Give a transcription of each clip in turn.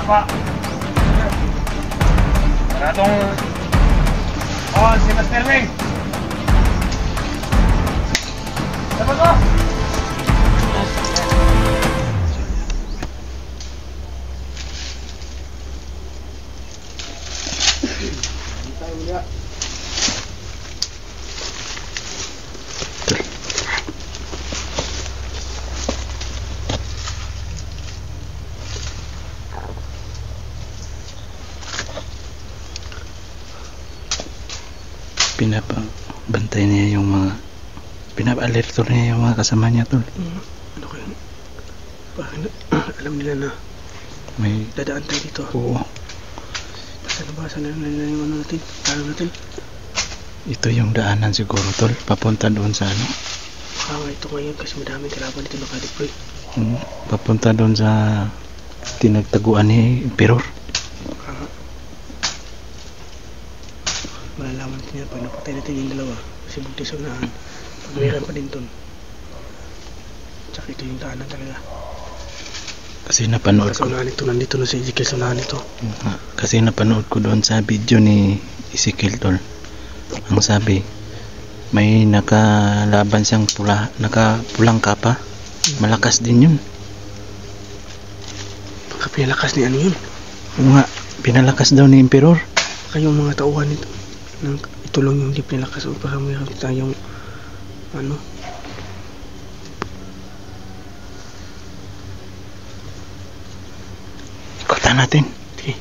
Apa? Paradong... Oh, si Master Wing! Dapat ko! Tayo muna. Pinapabantay niya yung mga pinapa-alerto niya yung mga kasama niya tol. Ano kayo? Bakit alam nila na May dadaan tayo dito? Oo. Nasa labasan na nila yung ano natin, talo natin. Ito yung daanan siguro tol, papunta doon sa ano. Baka ito ngayon kasi madaming kalaban dito nakadeploy. Papunta doon sa tinagtaguan ni Emperor. Malalaman natin yan pag napatay natin yung dalawa kasi buntis ang naan. Pag meron pa din ton, tsaka ito yung daanan talaga. Kasi napanood ko. Sa unahan ito, nandito na si Ezekiel sa unahan ito. Kasi napanood ko doon sa video ni Ezekiel tol. Ang sabi, may nakalaban siyang nakapulang kapa. Malakas din yun. Baka pinalakas ni ano yun? Oo nga, pinalakas daw ni Emperor. Baka yung mga tauhan nito, ito lang yung hindi pinalakas. O baka mayroon tayong ano. Ikutan natin. Okay.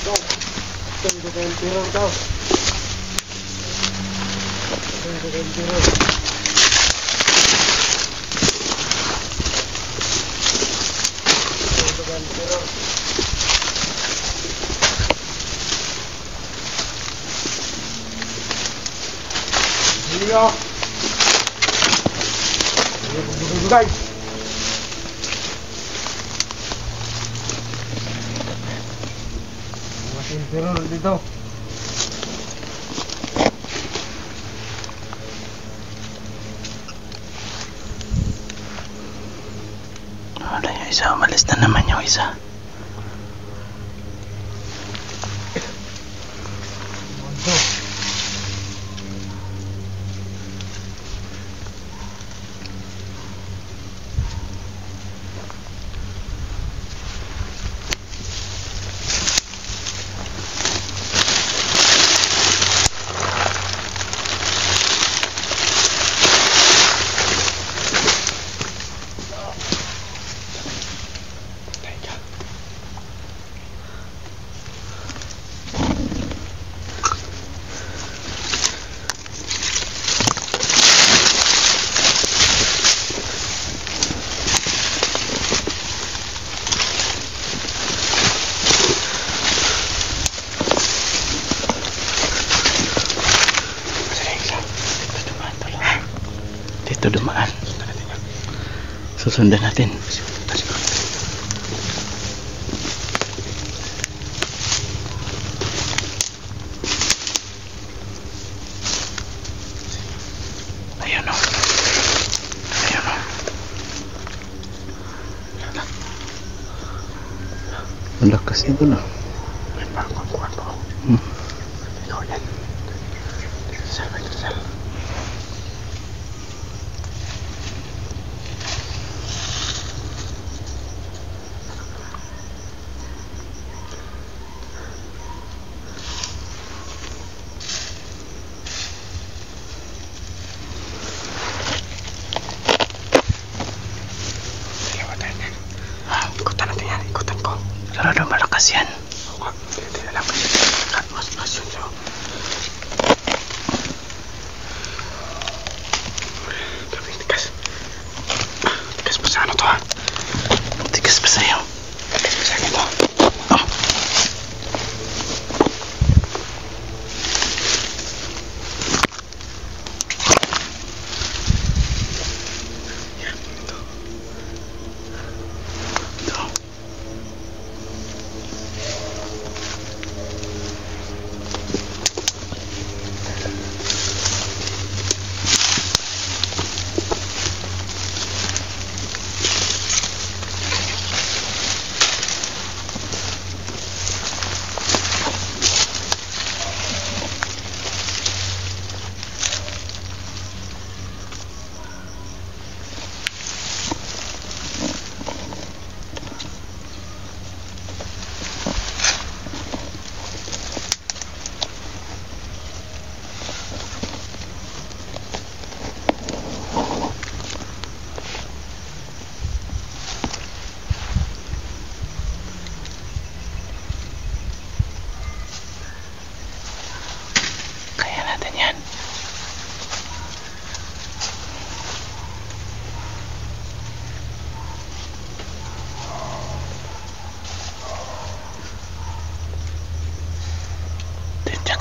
Ito yung Emperor daw. Ito yung Emperor. Helio! Guys! Mas Emperor dito. Wala yung isa, umalis na naman yung isa. Dito dumaan. Susundan natin. Ayun o. Ayun o. Malakas ito na. May pangkuhan po. Ikaw yan. Sal. Ikutan natin yan, ikutan ko. Sarado malakas yan.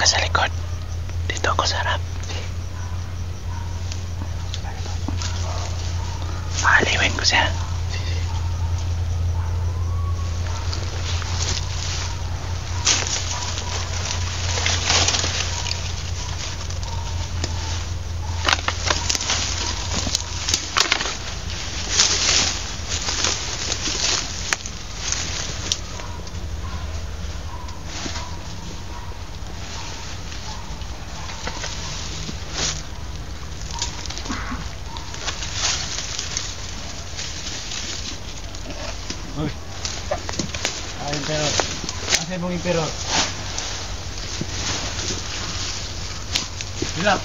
ka sa likod. Dito ako sa harap. Maaliwin ko siya. Ay, pero. Asa mong pero. Relax.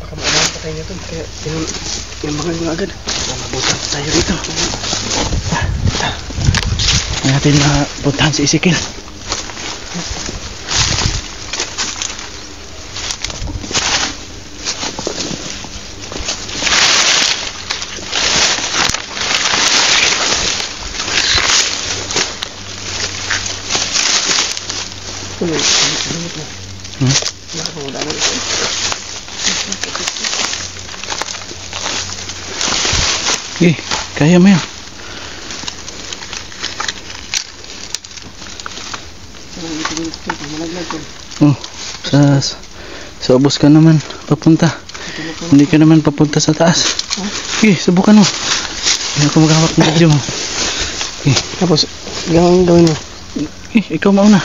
Baka maalaman pa tayo nito. Kaya ilamagan mo agad. Mabutan pa tayo rito. Hindi natin mapuntahan si Ezekiel. Kaya mo yan. Oh, sa ubos ka naman papunta. Hindi ka naman papunta sa taas. Subukan mo. Hindi ako maghawak ng video mo. Tapos, gawin mo. Ikaw mauna.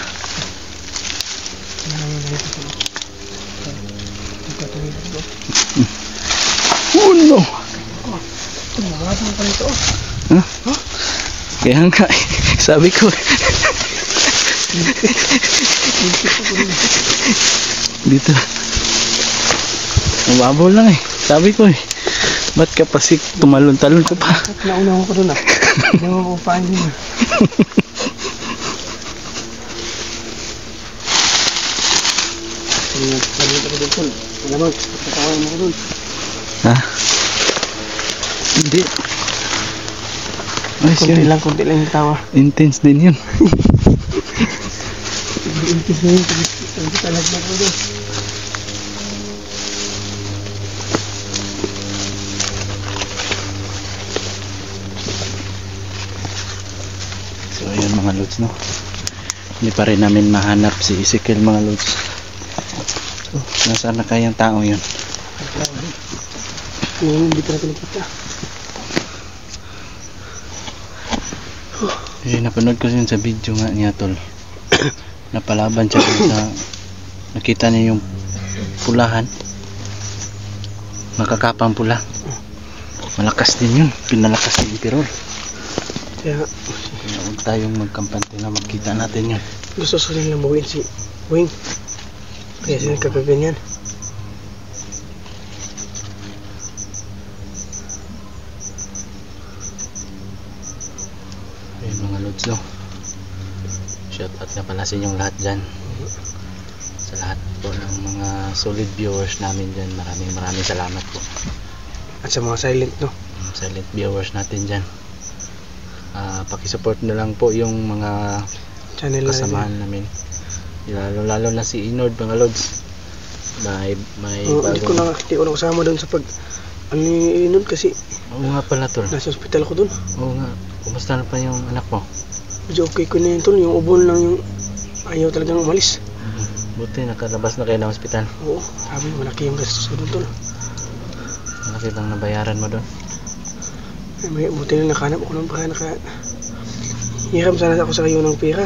Oh no! Kaya nga, sabi ko. Dito. Mababol lang sabi ko ba't ka pa tumalon-talon ka pa? Nauna ko doon Hindi mo pupain din Ha? Hindi. Kunti lang yung tawa. Intense din yun. Intense na yun. Hindi talaglag mo doon. So yun mga lods, no? Hindi pa rin namin mahanap si Ezekiel mga lods. So, nasaan na kayang tao yun? Hindi pa natin nakita. Napanood ko yun sa video nga niya tol. Napalaban siya sa nakita niya yung pulahan, nakakapang pula. Malakas din yun, pinalakas ni Emperor. Kaya huwag tayong magkampante na magkita natin yun. gusto sa nilang buuin si Wing, kaya sila kagaganyan. Mga lods, no? Shout out na pala sa inyong lahat dyan, sa lahat po ng mga solid viewers namin dyan. Maraming salamat po. At sa mga silent, no? Silent viewers natin dyan, pakisupport na lang po yung mga channel kasamahan namin, lalo na si Inord mga lods. May hindi ko na kasama doon sa pag Inord kasi oo nga pala tol, nasa hospital ko doon. Oo nga. Kumusta na pa yung anak mo? Medyo okay ko na yun tol, yung ubon lang yung ayaw talagang umalis. Buti nakalabas na kayo ng hospital. Oo, sabi malaki yung gastos ko doon tol. Malaki bang nabayaran mo doon? Buti na nakahanap ako ng pera, hiram sana ako sa kayo ng pera.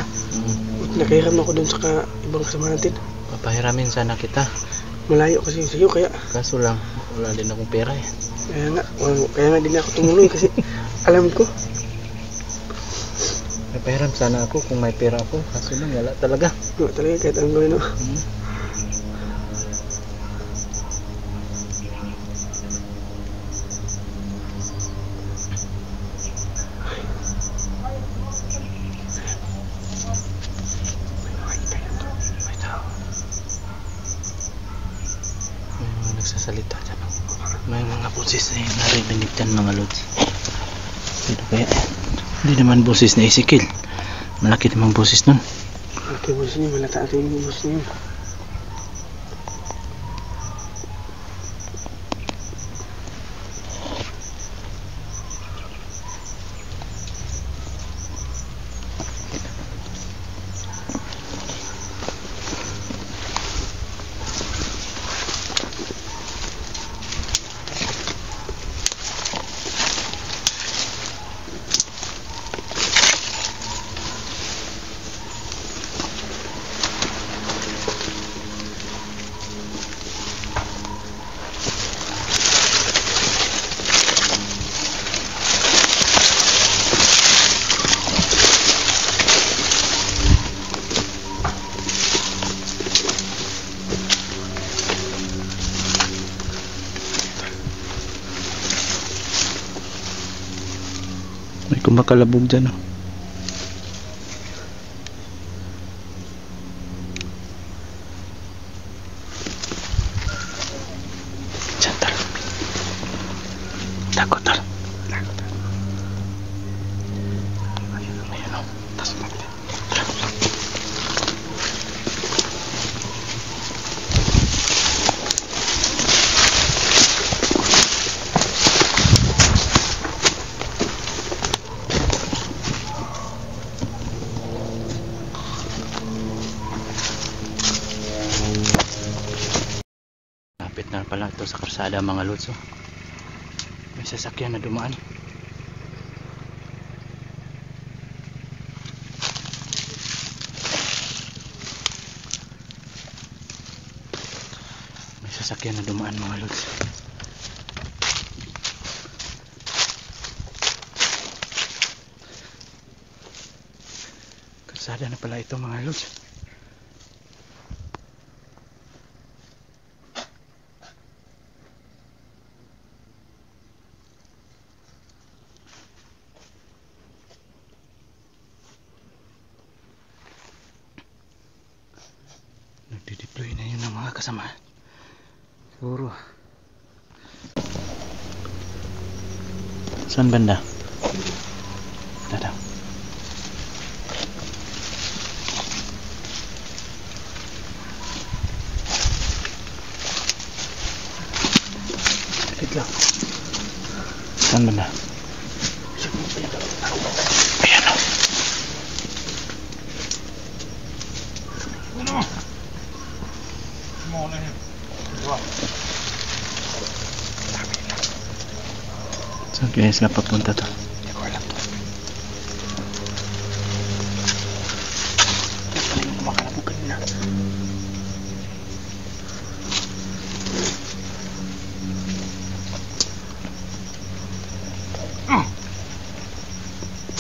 Buti nakahiram ako doon sa ibang kasama natin. Papahiramin sana kita. Malayo kasi sa iyo, kaya kaso lang wala din akong pera kaya nga din ako tumuloy kasi alam ko. Papahiram sana ako kung may pera ako, kaso lang wala talaga. Wala talaga kahit ang gawin, no? boses na yung narinig dyan mga lods. Pero kaya hindi naman boses na Ezekiel, malaki namang boses nun. Malaki boses niya, malata ito yung boses niya. May kumakalabog dyan oh. Dyan tal. Takot tal. Ayun oh. Tas natin. Lapit na pala ito sa karsada mga lods oh. May sasakyan na dumaan. May sasakyan na dumaan mga lods. Karsada na pala ito mga lods. Nagdi-deploy na yun ng mga kasama. Siguro. Saan banda? Dada. Sakit lang. Saan banda? Ayan o. Saan kaya sila papunta to? Hindi ko alam to. Pala yung makalabugan na.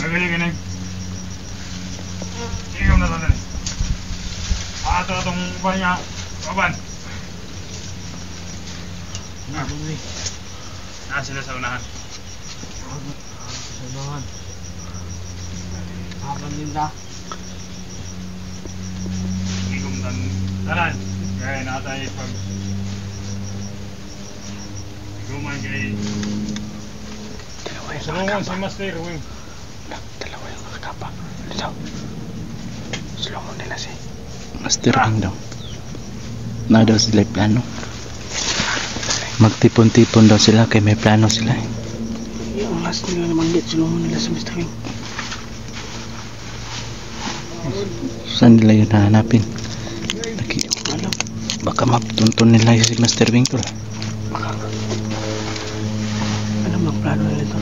Magaling. Ikaw na lang. Ato itong upan niya. Kaban. Sila sa unahan. Sa unahan. Kaban din na. Igong tanan. Kaya natay pag iguman kay sulungan si Master Wing. Dalawa yung kakapa. Dito. Sulungan nila si Master Wing daw. Na daw sila plano. Magtipon-tipon daw sila kaya may plano sila eh. Yung last nila naman get sulungan nila sa Mr. Wing. Saan nila yun hahanapin? Alam. Baka matuntun nila si Master Wing to. Baka. Alam ang plano nila ito.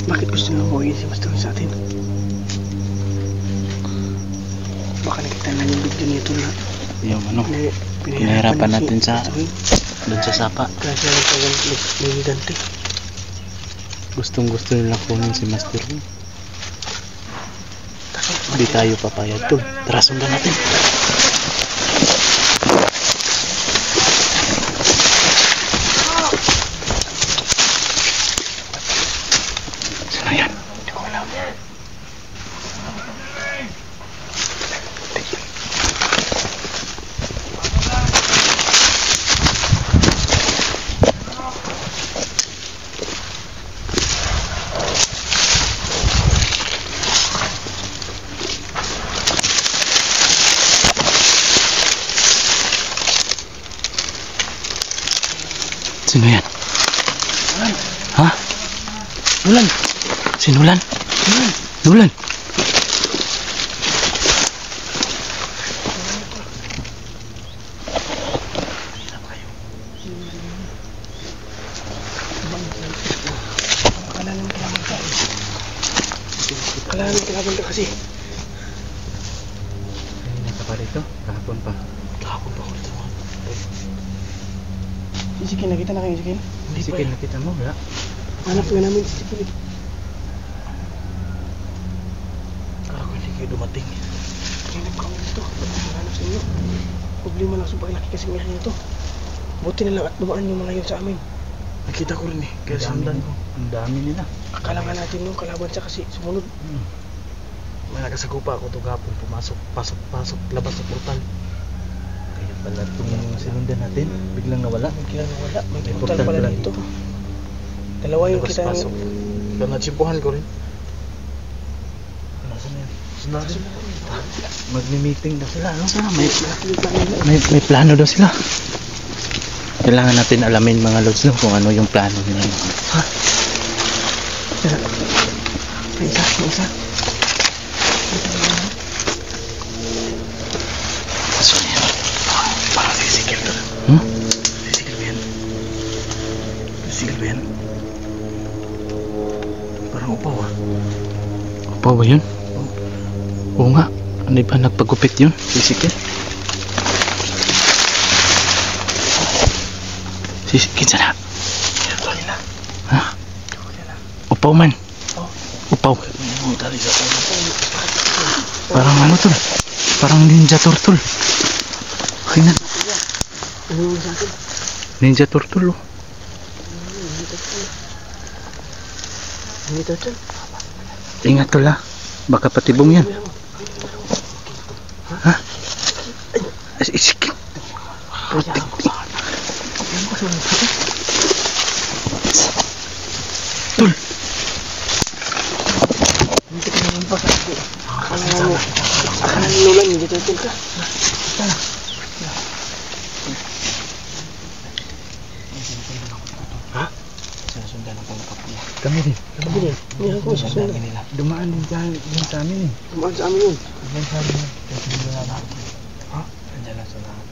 Bakit gusto nila huwagin si Mr. Wing sa atin? Baka nakita na yung video nito na Yung ano, pinahirapan natin sa doon sa sapa. Kasi may gigante. Gustong gusto nila kunin si Master Wing. Hindi tayo papayag to. Tara, sundan natin. Sino yan? Hindi ko alam. Sino yan? Ha? Nulan. Si Nulan? Nulan? Kalaban ka kasi. Kanina ka pa rito? Kahapon pa. Kahapon pa ako dito. Isikin, nakita na kayo, Isikin? Hindi si Ken, nakita mo, wala? Hanap nga namin si Isikin. Kala ko hindi kayo dumating. Hinap kami dito. Hanap sa inyo. Problema lang sa paglaki kasi meron nito. Buti na lang at dumaan yung mga yun sa amin. Nakita ko rin eh. Kaya sundan ko. Ang dami nila. Akala nga natin nung kalaban siya kasi sumunod. May nakasagupa ako ito kapon. Pasok, labas sa portal. Kaya pala itong sinundan natin, biglang nawala. May May portal portal pala pala dito. Dalawa yung kita Pasok. Kaya natsipuhan ko rin. Nasaan na yan? Sinabi. Magmi-meeting daw sila, no? May plano daw sila. Kailangan natin alamin mga lods no, kung ano yung plano nila. Ha? May isa. So yan. Parang sisikil to. Sisikil ba yan? Sisikil ba yan? Parang upaw ah. Upaw ba yun? Oo nga. Ano ba nagpagupit yun? Sisikil. Sisikil sana. Ha? Upaw man. Upaw. Parang ano to? Parang ninja turtle. Kainan. Ano yung sa akin? Ninja turtle oh. Hindi turtle. Ingat ka la. Baka patibong yan. Ha? Isikil. Protect. Tul. Hindi ka naman pa sa akin. Akala ni Nulan, hindi turtle ka. Ha? Sinasundan ako ng kapula. Kami din. Sabi din, hindi ako masasundan. Dumaan din sa amin eh. Dumaan sa amin yun. Dumaan sa amin. Kasi hindi na natin. Ha? Nandiyan lang sa lahat.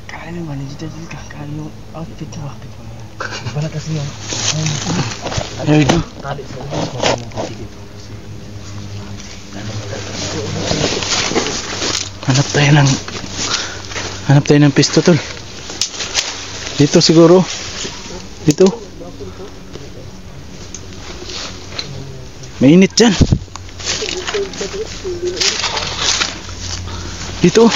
Kala naman, hindi turtle ka. Kala yung outfit mo. Iba na kasi yun. Ay, ito. Tali sa ulo. Hanap tayo ng pisto tol. Dito siguro. Dito. Mainit dyan. Dito.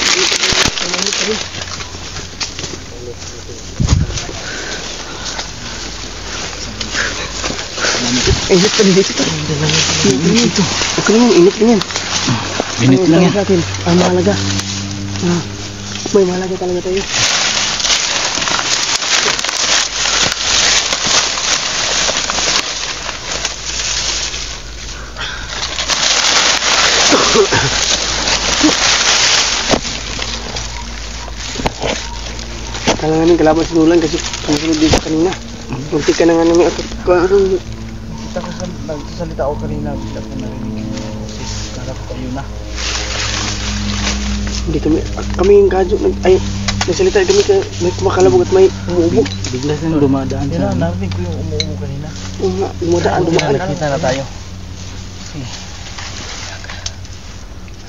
Init pa rin dito. Init ito. Okay lang, init din yan. Minute lang yan. Ang mahalaga. May mahalaga talaga tayo. Kala namin kalaban si Nulan kasi kumusunod dito kanina. Muntik ka na nga namin ako. Kita ko nagsasalita ako kanina. Kita ko narinig yung boses. Karap kayo na. Hindi kami yung kadyo. Nagsalita kami may kumakalabog at may umuubo. Bigla siyang dumadaan sa... Narinig ko yung umuubo kanina. Oo nga, dumadaan. Nakita na tayo.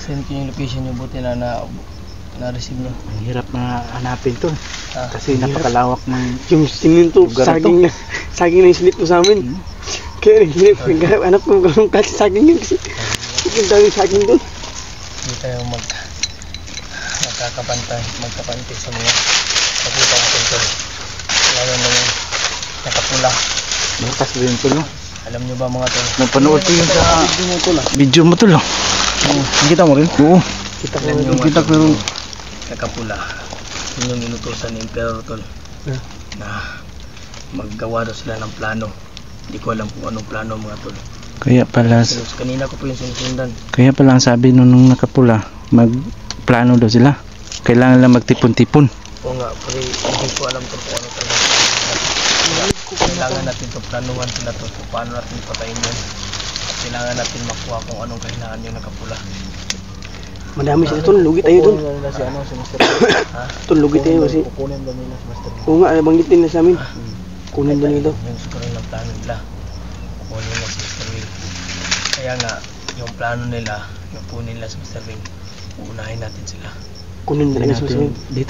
Send ko yung location yung buti na na-receive nyo. Ang hirap na hanapin to. Kasi hirap. napakalawak ng... Yung sininto, Lugar saging na yung slip mo sa amin. Kaya rin, hanap ko kung kasi saging yun kasi yung daming saging doon. Hindi tayo magkapantay sa mga nakita natin ito. Lalo na yung nakapula. Bukas ba yun tol? Alam nyo ba mga tol? Napanood ko yun sa Video mo ito lang. video mo tol. Nakita mo rin? Oo. Kita ko Alam nyo mga Kita ko tol, rin. nakapula. Yun yung inutusan ni Emperor tol. Na maggawa daw sila ng plano. Hindi ko alam kung anong plano mga tol. Kaya pala... Pero kanina ko po yung sinusundan. Kaya pala ang sabi nung nakapula, magplano daw sila. Kailangan lang magtipon-tipon. Oo nga, pero hindi ko alam kung ano talaga. Kailangan natin to planuhan sila to kung paano natin patayin yun. At kailangan natin makuha kung anong kailangan yung nakapula. Madami sila tol, lugi tayo dun. Si ano, si Mr. Ha? Tol, lugi tayo kasi. Kukunin daw nila si Mr. Oo nga, banggit nila sa amin. Kunin doon ito. Yung siguro ng plano nila. Kukunin nila si Mr. Wing. Kaya nga, yung plano nila, yung kunin nila si Mr. Wing, uunahin natin sila. Kunin nila sa susunod. Di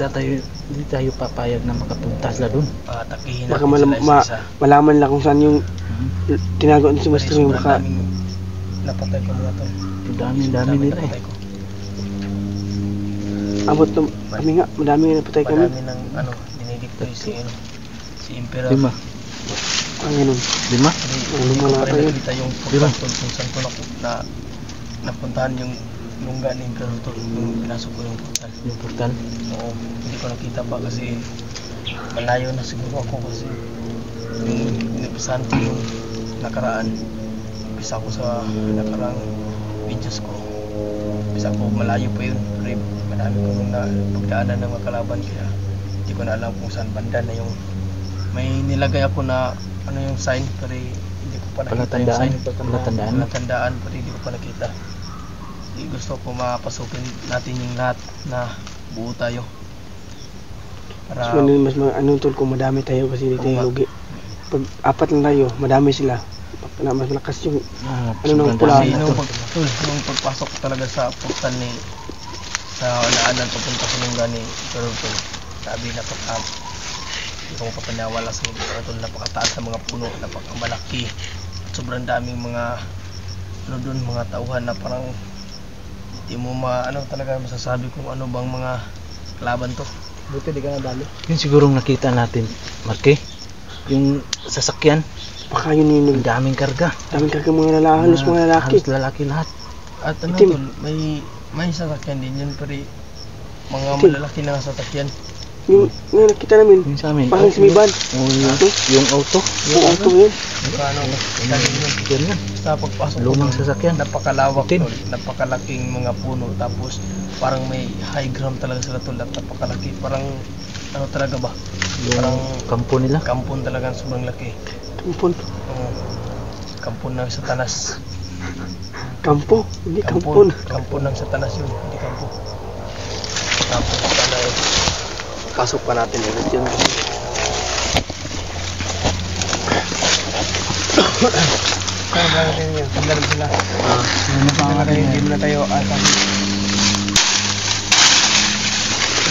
tayo papayag na makapunta sila doon. Takihin Baka natin sila isa-isa. malaman lang kung saan yung tinago ni si Mr. Wing. Sobrang Baka daming napatay ko mga tol. Dami nila eh. Napatay ko. abot na kami nga, madami nga napatay kami. Madami ng dinidiktoy si Emperor. 5. Ang ganun. 5? Lima Hindi ko na pa rin tayo. nakita yung portal tol kung saan ko napuntahan yung lungga ni Emperor tol yung pinasok ko yung portal. Yung portal? Oo, hindi ko nakita pa kasi malayo na siguro ako kasi yung inipisahan ko yung nakaraan. Umpisa ko sa nakaraang videos ko. Umpisa ko malayo pa yun. Pero madami ko nung pagdaanan ng mga kalaban kaya hindi ko na alam kung saan banda na yung may nilagay ako na ano yung sign pero hindi ko pa nakita yung sign. Palatandaan pero hindi ko pa nakita. Gusto ko mapasukin natin yung lahat na buo tayo. Para Mas ano tol kung madami tayo kasi dito yung lugi. Pag apat lang tayo, madami sila. Mas malakas yung ano nang pula. kasi nung pagpasok talaga sa portal ni sa naanan papunta sa lungga ni pero sabi na hindi ko kapaniwala sa hindi ko napakataas na mga puno, napakamalaki at sobrang daming mga doon mga tauhan na parang hindi mo talaga masasabi kung ano bang mga kalaban to. Buti di ka nadali. Yun sigurong nakita natin, Marke. Yung sasakyan, Baka yun ang daming karga. daming karga mga lalaki, halos mga lalaki. Halos lalaki lahat. At Itim. tol, may sasakyan din yun pero mga Itim. malalaki na sasakyan. Yung nakita namin, Yung sa amin. parang sumiban. Yung auto. Yung auto yun. Galing yun. Yan yan. Sa pagpasok ko Lumang doon, sasakyan. napakalawak Tin. tol, napakalaking mga puno tapos parang may high ground talaga sila tol at napakalaki, parang ano talaga ba? Parang Yung kampo nila. kampon talaga sobrang laki. Kampon. Kampon ng Satanas. Kampo, hindi kampon. Kampon ng Satanas yun, hindi kampo. Tapos pasok pa natin ulit yun. Kaya ba natin yun? Sandali sila. Hindi mo na tayo asang.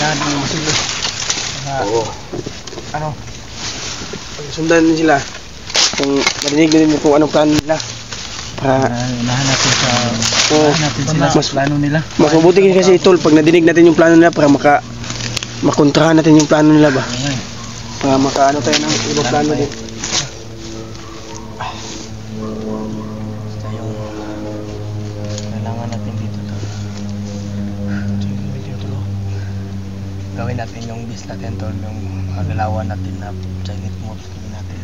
Lahat ng masilo. Oo. Ano? Sundan din sila. Kung marinig din kung anong plano nila. Para Unahan natin sa mas plano nila. mas mabuti kasi tol pag nadinig natin yung plano nila para makontrahan natin yung plano nila ba. Para makaano tayo ng ibang plano din. Basta yung kailangan natin dito tol. Gawin natin yung bis natin tol, yung galawan natin na Chinese moves gawin natin.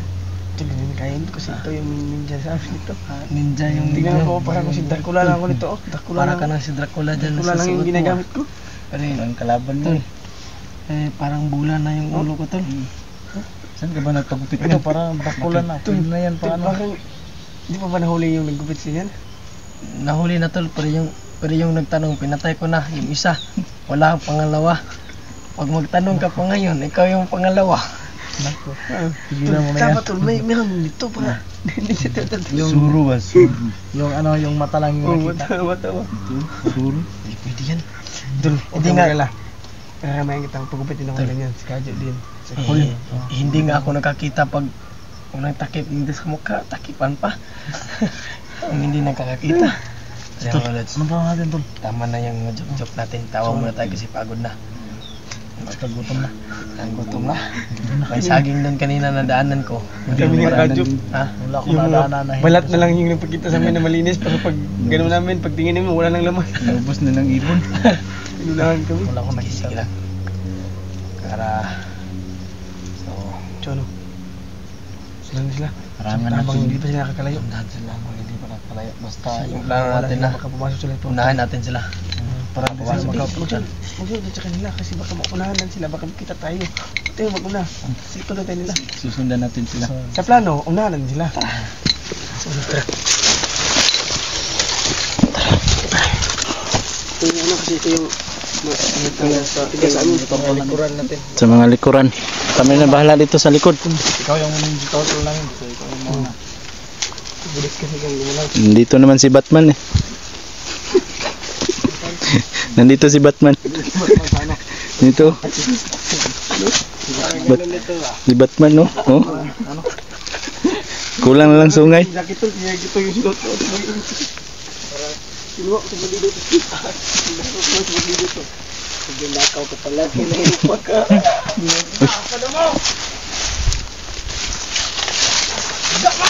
Ito din kaya nito kasi ito yung ninja sa amin ito. Ninja yung Tingnan ko parang si Dracula lang ako nito. Dracula para lang. ka na si Dracula dyan. Dracula lang yung ginagamit ko. Pero ang kalaban mo parang bula na yung ulo ko tol. Saan ka ba nagpagupit mo? Parang Dracula na. Tol, na yan. Parang di pa ba nahuli yung naggupit siya yan? Nahuli na tol, pero yung nagtanong pinatay ko na yung isa. Wala akong pangalawa. Pag magtanong ka pa ngayon, ikaw yung pangalawa. Tigilan mo na yan. Dapat tol, meron dito pa. Suru ba? Yung ano, yung mata lang yung nakita. Mata. Suru? Pwede yan. Tol, Hindi nga. Karamayan kitang pagupitin ako ganyan. Si Kadyo din. Hindi nga ako nakakita pag unang takip dito sa mukha, takipan pa. Ang hindi nakakakita. Tol, anong pa natin tol? Tama na yung joke natin. Tawa muna tayo kasi pagod na. Gutom na. Ang gutom na. May saging doon kanina na daanan ko. Kami nga Kadyo. Ha? Wala akong nadaanan na. Balat na lang yung napagkita sa amin na malinis. Pero pag gano'n namin, pag tingin namin, wala nang laman. Ubus na ng ibon. Inunahan kami. Wala akong Sige nakita. lang. Para Chono. Sila na sila. Maraming na Habang hindi pa sila nakakalayo. unahan sila. Hindi pa nakapalaya. Basta yung Wala plano natin na Baka pumasok sila ito. unahan natin sila. Para di sila mag-upload dyan. Magsunod sa kanila kasi baka maunahan sila, baka kita tayo. Tayo mag-una. Kasi ito tayo nila. Susundan natin sila. Sa plano, unahan sila. So, tara. Ito yung ano kasi ito yung tiga sa amin. Ito ang likuran natin. Sa mga likuran. Kami na bahala dito sa likod. Ikaw yung dito lang dito. Ikaw yung muna. Bulit kasi kang lumalaw. Nandito naman si Batman eh. Nandito si Batman. Dito. Si Batman no? Oh. Kulang na lang sungay. Sakit to, kaya ito yung silot. Sinuha ko sa balidot. Sinuha ko sa balidot. Sige, lakaw ka pala. Kinahipa ka. Kada mo! Higa ka!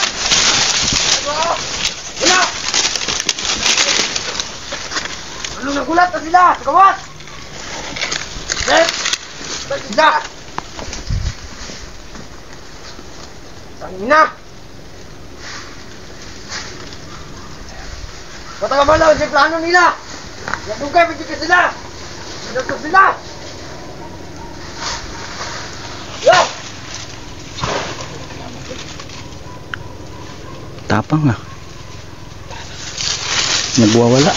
Wala! Ano nagulat na sila? Gawas! Set! Set sila! Tangin na! Patagabalaw sa plano nila! Natugay, pwede ka sila! Nato sila! Yo! Tapang ah. Nagwawala.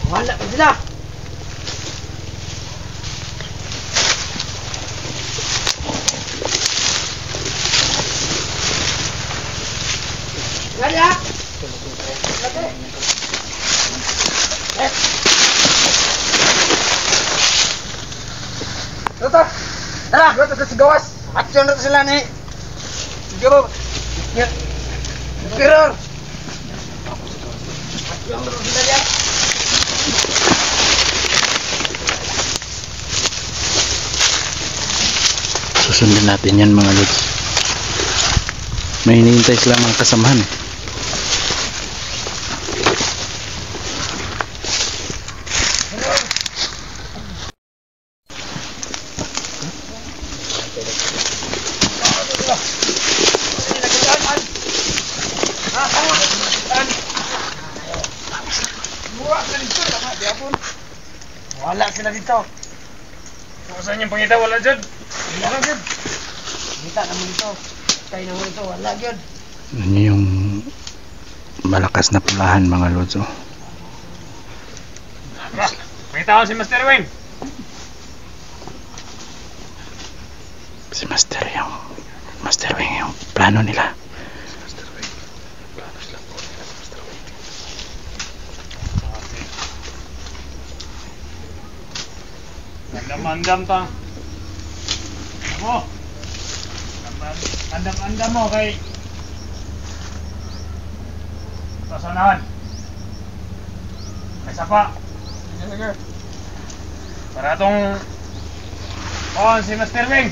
Wala pa sila! Gani ha? Tara! Tara! Tara sa gawas! Action na sila ni! Siguro! Inspirer! Action na sila niya! Susundin natin yan mga lods. May hinihintay sila mga kasamahan eh. Wala sila dito. Saan yung pangita? Wala dyan. Wala dyan. Kita naman dito. Tayo naman dito. Wala dyan. Ano yung malakas na pulahan mga lods oh. Pangita ko si Master Wayne. Si Master Wing yung plano nila. Andam-andam ta. Mo. Andam-andam mo kay pasanahan. May sapa. Para tong si Master Wing.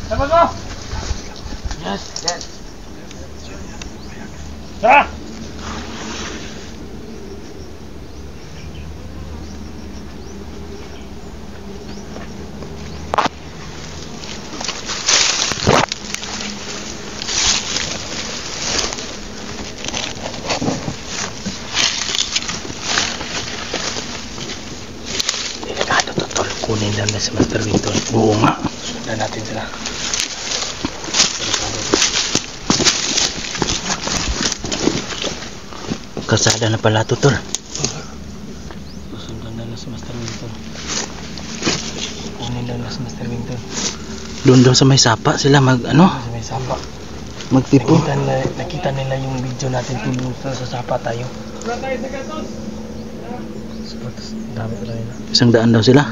Sabat mo. Yes, yes. Tara. Kunin lang na si Master Wing. Oo nga. Sundan natin sila. Kasada na pala to tol. Sundan na si Master Winter. Kunin na si Master Winter. Doon daw sa may sapa sila mag ano? Kasi may sapa. Magtipo. Nakita nila yung video natin tulong sa sapa tayo. Wala tayo sa gatos. Dami ko lang yun. 100 daw sila.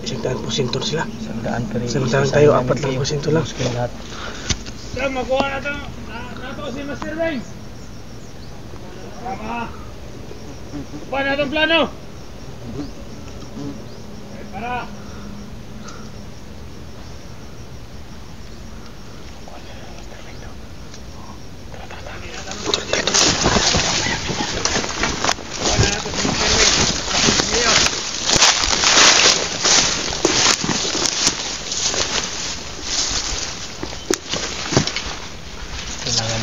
100% sila. 100 pero Samantang tayo, 4% lang. Sir, makuha na ito. Nato si Master Wing. Tama. Kuha na itong plano. Para.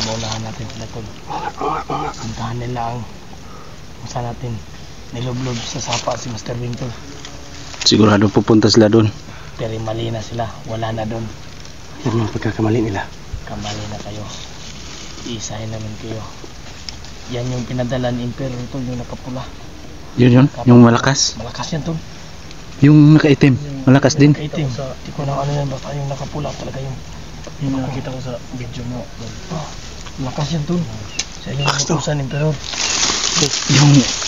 Maunahan natin sila tol. Puntahan nila ang masa natin nilublob sa sapa si Master Wing tol. Sigurado pupunta sila doon. Pero mali na sila, wala na doon. Yan yung pagkakamali nila. Kamali na kayo. Iisahin namin kayo. Yan yung pinadala ni Emperor tol, yung nakapula. Yun, yung malakas. Malakas yan tol. Yung nakaitim, malakas din. Nakaitim. Di ko na ano yan, basta yung nakapula talaga yung nakita ko sa video mo. Malakas yan tol. Siya yung nakutusan ni Emperor.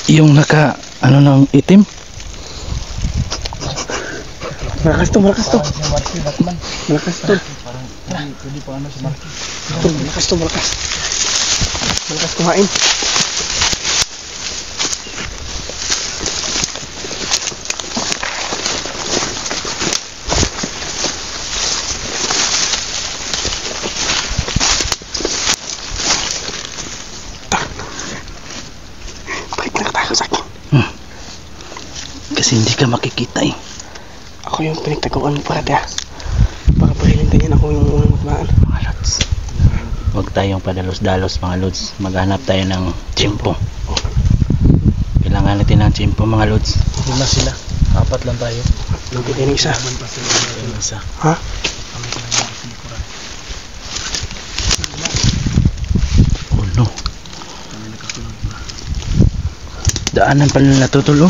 Yung naka, ano nang itim? Malakas to. Parang si Marky Batman. Malakas to. Parang pwede pa ano si Marky. Malakas. Malakas kumain. Bakit nakatakot sa akin? Kasi hindi ka makikita eh. Ako yung pinagtaguan mo parati ah. Baka pahilintan yan ako yung unang matmaan. Mga lods. Huwag tayong padalos-dalos mga lods. Maghanap tayo ng tsimpo. Kailangan natin ng tsimpo mga lods. Lima sila. Apat lang tayo. Lugod yan yung isa. Yung isa. Ha? Oh no. Daanan pala natutulo.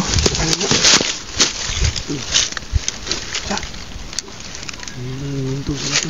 Hinto sila to.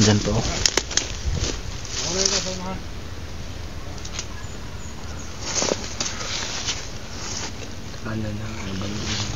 Diyan po. Kanan lang ang bangin.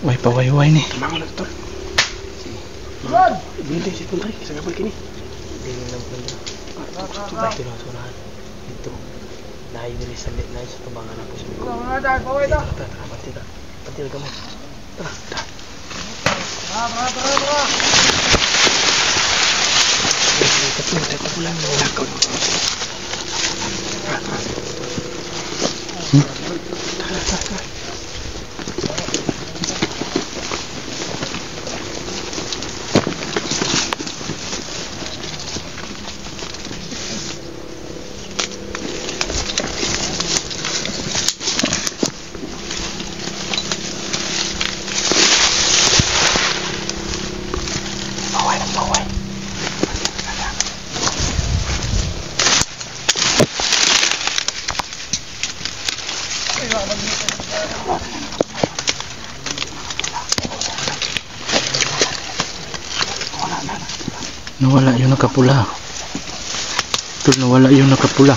Way pawayway ni. Tumango na to. Hindi si Puntay. Sa gabal kini. Hindi lang po na. Ito na surahan. Dito. Naibili sa tubangan na po siya. Tara, pati na gamot. Tara. Ito ko lang yung lakot. Tara. Nawala yung nakapula. Tol, nawala yung nakapula.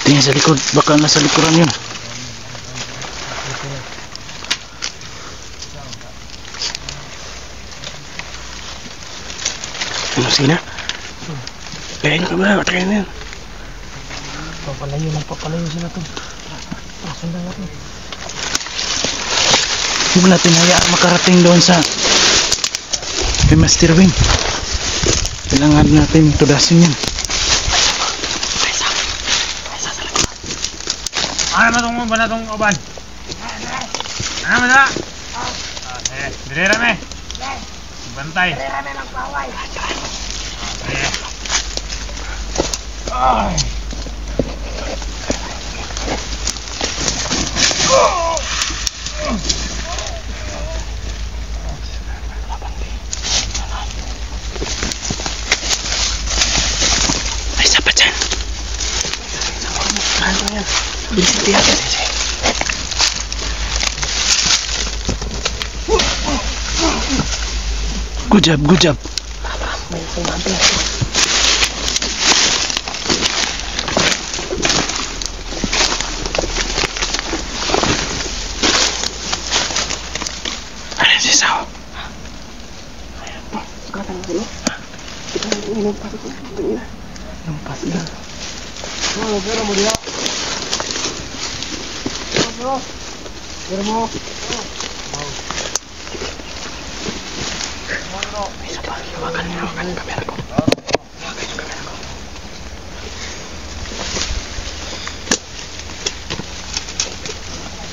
Tingnan sa likod. Baka nasa likuran yun. Ano sina? Kaya nyo kamera. Try na yan. Papalayo sila to. Sundan natin. Huwag natin hayaan makarating doon sa kay Master Wing. Kailangan natin tudasin yan. Ano ba itong banatong oban? Ano ba ito? Direrame. Bantay. Direrame ng paway. Ay. Bilis natin. Good job, good job. May sumampi ako. Ano si Sao? Ayan po. Sukatan mo dulu. Kita inumpas ko. Inumpas na. Pero mo dia. Pero mo. Isa pa. Hawakan yung kamera ko. Hawakan yung kamera ko.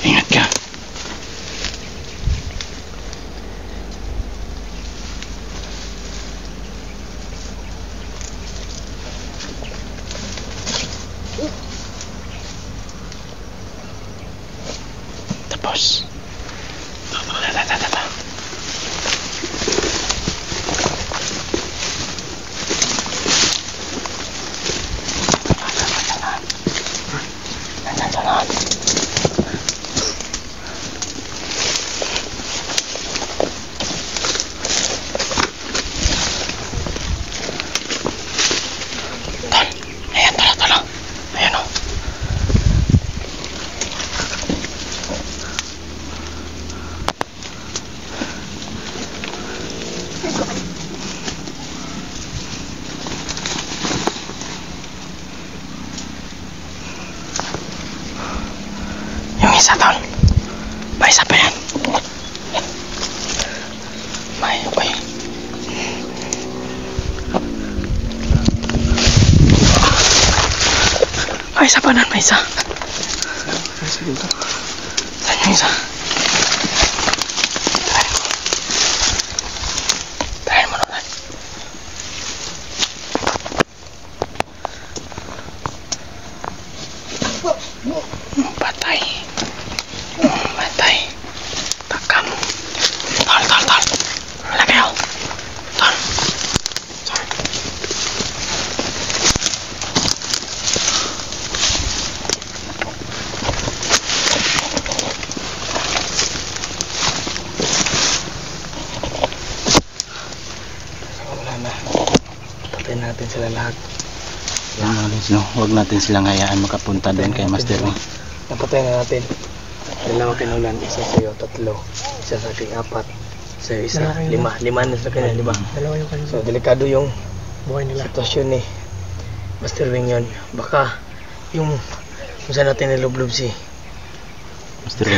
Ingat ka. Tapos. Isa tol. May isa pa yan. May, uy. May isa pa nan, may isa. Saan yung isa? Tirahin mo naman. Patay. Matay. Takam. Tol. Wala kayo. Tol. Wala na. Patayin natin sila lahat. Yan mga Lods, no? Huwag natin silang hayaan makapunta doon kay Master Wing. Napatay na natin. Dalawa kinulan, isa sa'yo, 3. Isa sa ating 4. Sa'yo isa, 5. 5 na sa kanya, 5. Dalawa yung kanila. So delikado yung buhay nila. Sitwasyon ni Master Wing yun. Baka yung kung saan natin nilublob si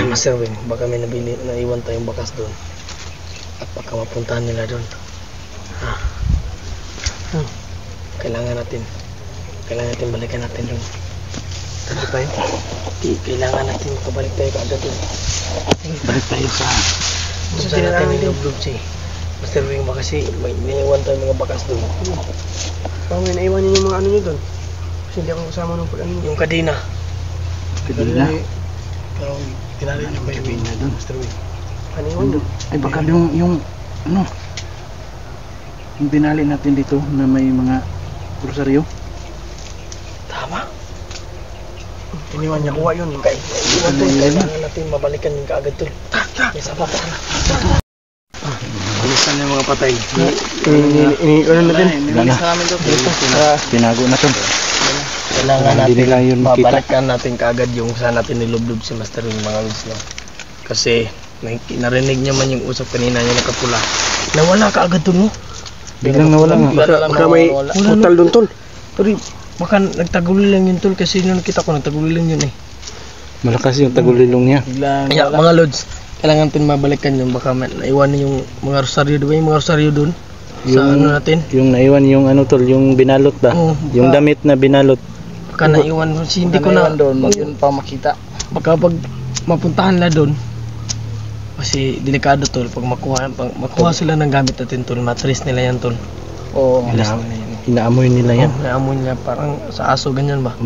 Master Wing, baka may naiwan tayong bakas doon. At baka mapuntahan nila doon. Kailangan natin balikan natin doon. Ano tayo? Kailangan natin makabalik tayo kaagad doon. Balik tayo sa... Kung saan natin nilublob si Master Wing, baka kasi may naiwan tayong mga bakas doon. Baka may naiwan niyo yung mga ano nyo doon. Kasi hindi ako kasama nung pag ano. Yung kadena. Kadena. Pero tinali niyo ba yung Kadena doon. Master Wing? Ano yun doon? Ay baka yung ano, yung binali natin dito na may mga rosaryo. Tama. Iniwan niya kuha yun. Iwan doon, kailangan natin mabalikan yung kaagad doon. May sabat na. Bilisan na yung mga patay. Ano natin? Wala na. Tinago na to. Kailangan Hindi nila yun natin makita. mabalikan natin kaagad yung saan natin nilublob si Master Wing, mga Lods, no? Kasi narinig niya man yung usap kanina niya nakapula. Nawala kaagad doon, no? Biglang nawala nga. Baka may portal doon tol. Pero baka nagtaguli lang yun tol, kasi nung nakita ko nagtaguli lang yun eh. Malakas yung tagulilong niya. Biglang Kaya mga Lods, kailangan natin mabalikan yun. Baka naiwan na yung mga rosaryo, diba yung mga rosaryo doon? Sa ano natin? Yung naiwan yung ano tol, yung binalot ba? Oo, Yung damit na binalot. Baka naiwan, kasi hindi ko na doon. Yun pa makita. baka pag mapuntahan na doon, kasi delikado tol, pag makuha sila ng gamit natin tol, matris nila yan tol. Oo. Inaamoy nila yan. Naamoy niya parang sa aso ganyan ba.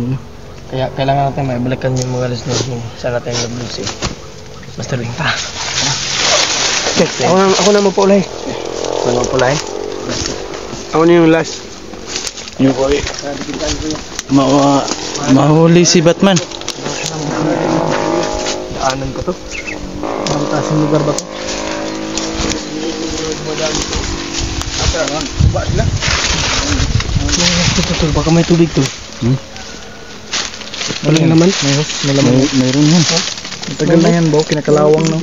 Kaya kailangan natin maibalikan yung mga listeners mo. Saan natin nag-vlog si Master Wing. Tara. Ako na mapaulay. Ano pala eh? Ako na yung last. Yung mahuli si Batman. Daanan ko to. Ang tasing lugar ba to? Ba sila? Ito, baka may tubig to. Walang naman? Mayroon yan. Matagal na yan, Bo. Kinakalawang no.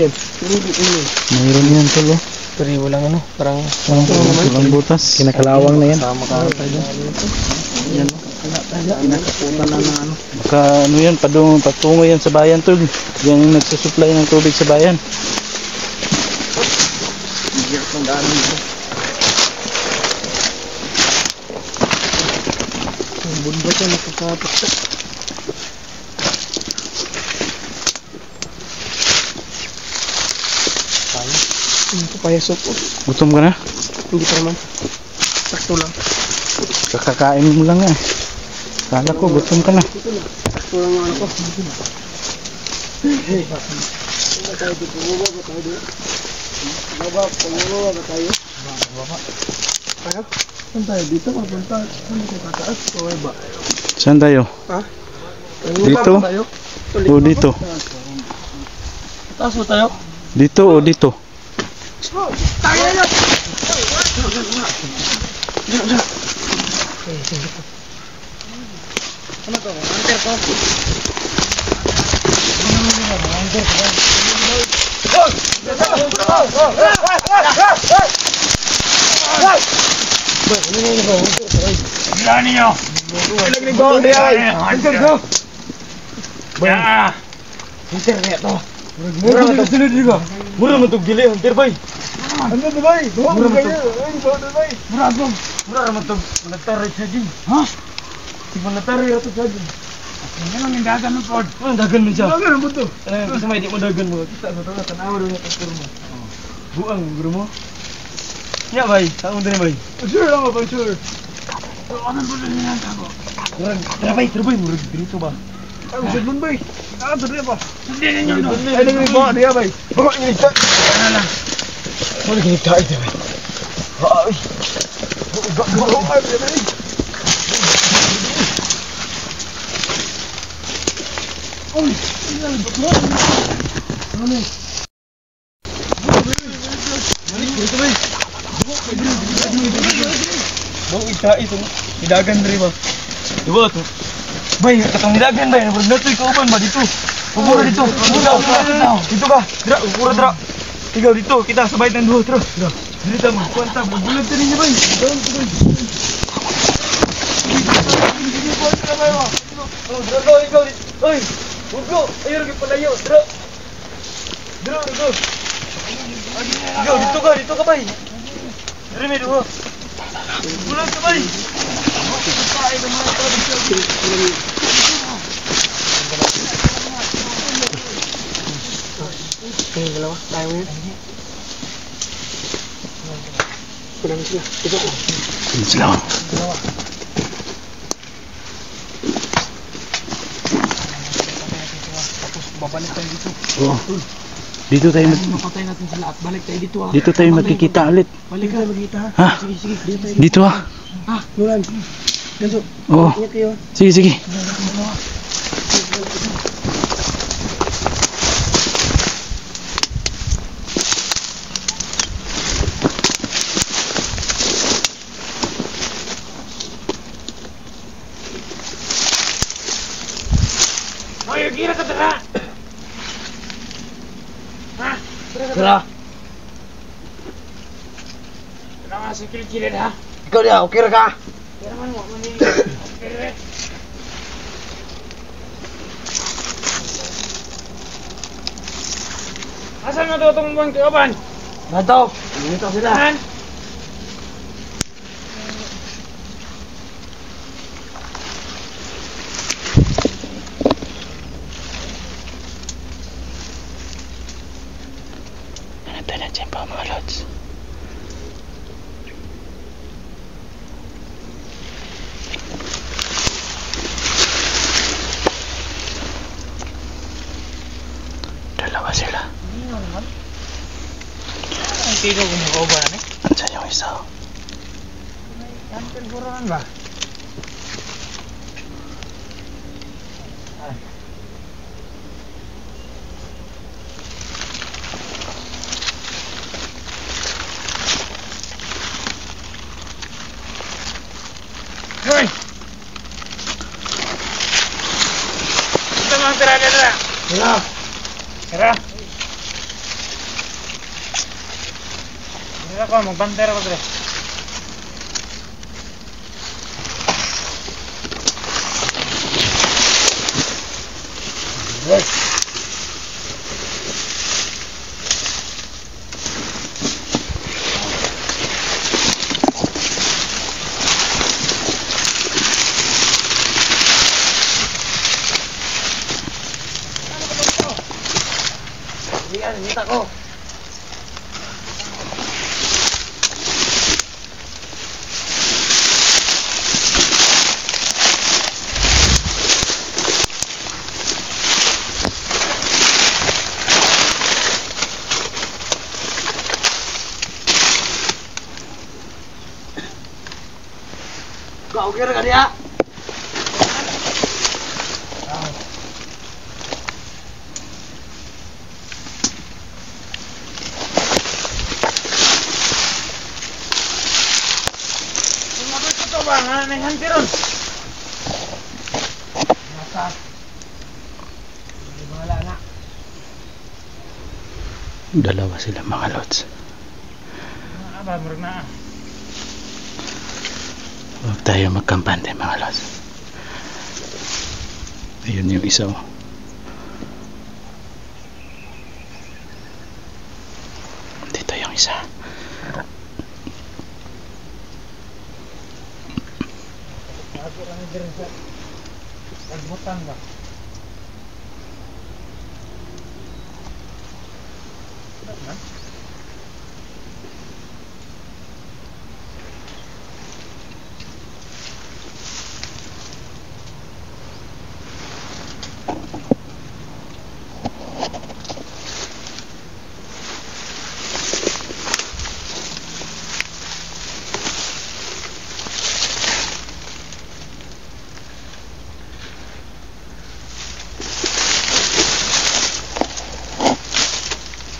Mayroon yan tol oh. Pero walang ano, parang Walang butas. kinakalawang na yan. Sama ka tayo. Yan. Kinakaputan na ano. Baka ano yan, patungo yan sa bayan tol. Yung nagsusupply ng tubig sa bayan. Hirap ng daanan dito. Ang bunda siya nakakapaksak. Papaya soup po. Gutom ka na? Hindi pa naman. Sakto lang. Kakakain mo lang eh. Kala ko gutom ka na. Sakto lang ang ano ko. Hey. Baba tayo. Kaya? Saan tayo? Dito mapunta. Saan ko tataas? O ba? Saan tayo? Ha? Dito? Tayo? O dito? Taas mo tayo? Dito o dito? Tayo na! Ano to? Hunter ko? Bilaan ninyo! Hunter ko! Ya! Hunter na ito! Mura man itong sunod ba? Mura man itong gili, Hunter bay! Ano to bay? Mura man itong... Mura man itong nagtaray sa dyan. Ha? Di ba nagtaray ito sa dyan? Hindi lang yung dagan ng pod. Ano dagan mo siya? Dagan mo to? Kasi may di mo dagan mo. Kita sa ito, tanawa doon yung pastor mo. Buang, guru mo? Ya bay, saan mo din bay? Sure lang ba, sure. Ano po din yan ako? Trabay, murag dito ba? Ay, usad mo bay. Ah, dali ba? Hindi ninyo no. Ay, naging ba? Diya bay. Baka inigta. Ano lang. Wala ginigta ito bay. Ay. Ay, bay. Uy, ano ni? Dito bay. Bang ita ito. Hidagan diri ba? Diba to? Bay, katong hidagan bay. Natoy ka uban ba dito? Pupura dito. Dito ka. Dira, pupura dira. Ikaw dito, kita sabay ng duho, tro. Dito mo, kwanta, bubulag din niya bay. Doon, tuloy. Ikaw dito. Oy, Hugo, ayo lagi palayo, dira. Dira, Hugo. Ikaw dito ka bay. Diri may duho. Bulag ka bay. Ay, naman ito. Yung dalawa, tayo mo yun. Kulang sila. Ito ko. Sila. Dalawa. Tapos babalik tayo dito. Oo. Dito tayo Mapatay natin sila at balik tayo dito ha. dito tayo magkikita ulit. Balik tayo magkita ha. Ha? Sige. Dito tayo. Dito ah. Ha? Nulan. Ganso. Oo. Ingat kayo. Sige. Hoy, kira ka tara! Ha? Tara. Tara nga sa kilid-kilid ha? Ikaw dia, okay ra ka? Kira man mo, mani. Kira. Asan na daw itong buwan kaban? Nato. Dito sila. Han? Ano na dyan pa mga lods? Dalawa sila. Ang tigaw ko mo ba na? Andiyan yung isa. Yan pagburuan ba? tira, tira. Tira. Tira. Tira ko, magbantera ko, tira. Yes. Yan, kita ko. Kau kira ka dia? Ito ba? Nangyayang tiron. Nasa. Wala na. Dalawa sila mga lods. Aba, murag na. Huwag tayo magkampante mga lods. Ayun yung isa oh. Dito yung isa. Ako lang din sa nagbutan ba?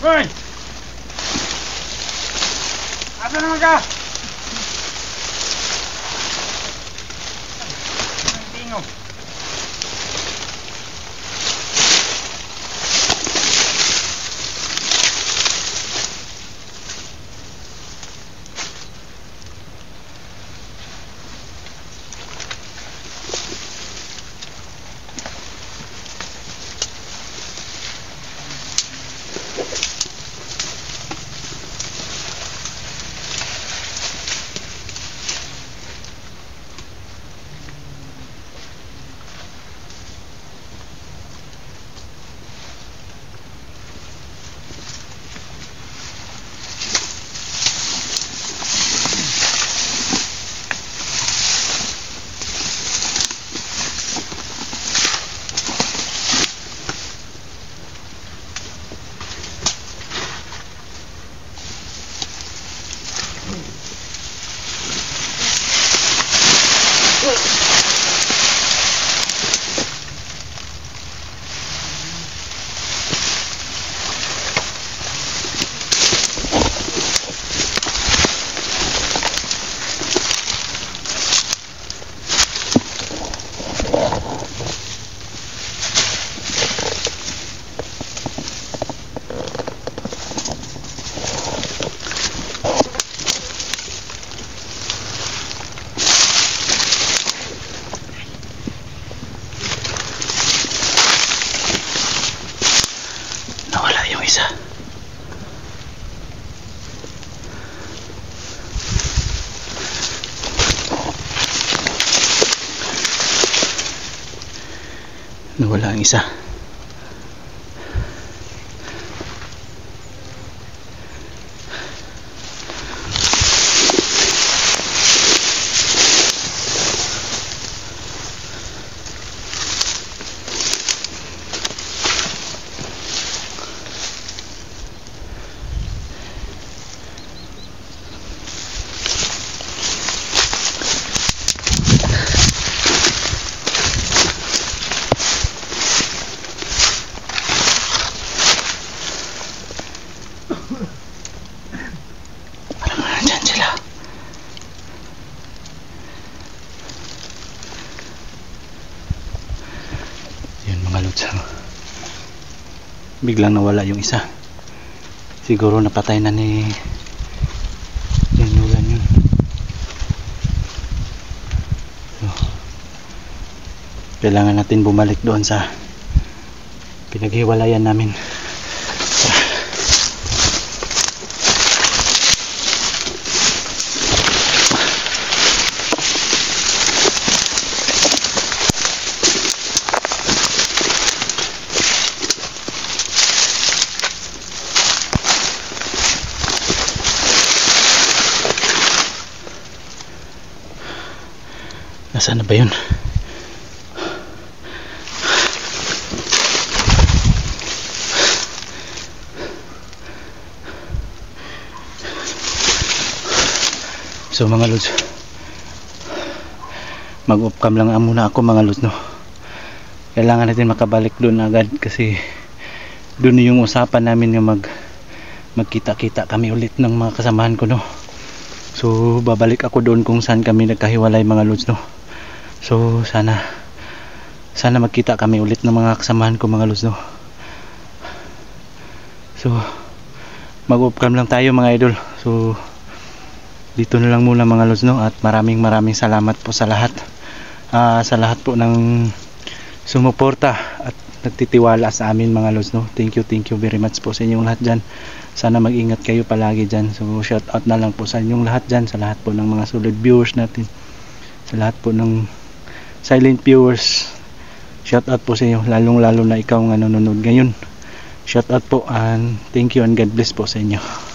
Hoy! Asa naman ka? Ang tingo. Nawala yung isa. Nawala ang isa. lods. Biglang nawala yung isa. Siguro napatay na ni Nulan yun. So, kailangan natin bumalik doon sa pinaghiwalayan namin. Nasaan na ba yun? So mga lods, mag-off cam lang muna ako mga lods, no? Kailangan natin makabalik doon agad kasi doon yung usapan namin yung magkita-kita kami ulit ng mga kasamahan ko, no? So babalik ako doon kung saan kami nagkahiwalay mga lods, no? So sana magkita kami ulit ng mga kasamahan ko mga lods, no? So mag-off cam lang tayo mga idol. So dito na lang muna mga lods, no? At maraming salamat po sa lahat. Sa lahat po ng sumuporta at nagtitiwala sa amin mga lods, no? Thank you very much po sa inyong lahat dyan. Sana mag-ingat kayo palagi dyan. So shout out na lang po sa inyong lahat dyan, sa lahat po ng mga solid viewers natin, sa lahat po ng silent viewers. Shout out po sa inyo, lalong lalo na ikaw nga nanonood ngayon. Shout out po and thank you and God bless po sa inyo.